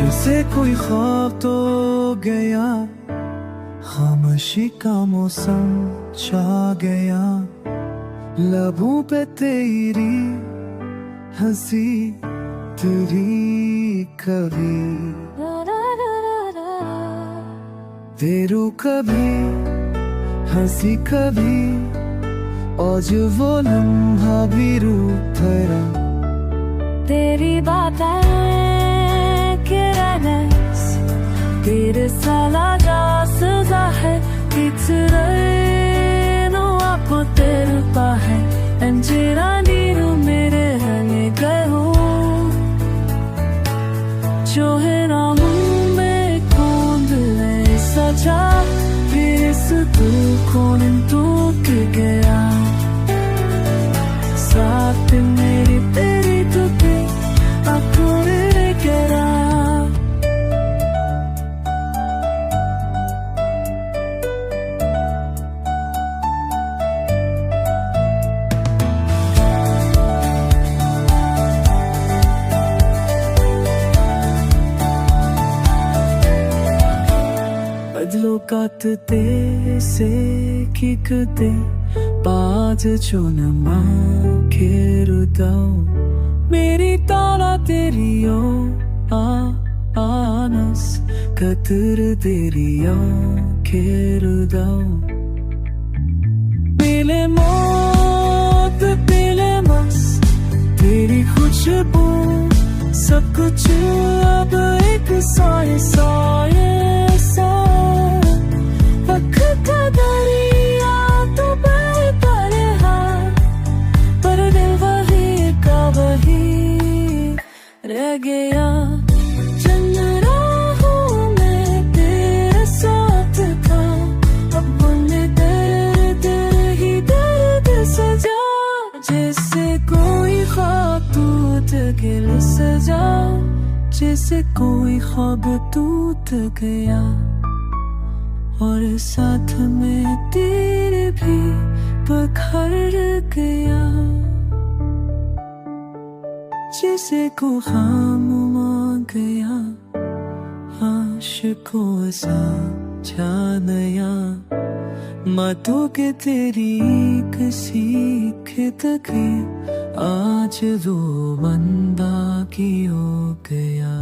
जैसे कोई ख्वाब तो गया, खामोशी का मौसम छा गया, लबों पे तेरी हंसी तेरी कभी तेरू कभी हंसी कभी, और जो वो लम्हा भी रूप धरा। तेरी बातें तेरे साला जा है no आपको तेरे पाहे अंजीरा नीरू मेरे हने गए हो जो है नाम में कौन है सजा फिर इस तू कौन तू के गया साथ मेरी तेरी तू के आपको रे करा। Lokatte se kikte baaz chonama kherdao meri tala teriyo anas katar teriyo kherdao pile maut pile mas teri khushbu sab kuch ab ek saaye saaye दरिया तो बह पड़े पर दिल वही का वही रह गया। चंद राहों में तेरे साथ था, अब उन्हें दर्द ही दर्द सजा, जैसे कोई ख्वाब टूट गिर सजा, जैसे कोई ख्वाब टूट गया और साथ में तेरे भी पखड़ गया, जिसे को खाम मान गया आशिकों सा नया मातों के तेरी किसी तक आज वो बंदा की हो गया।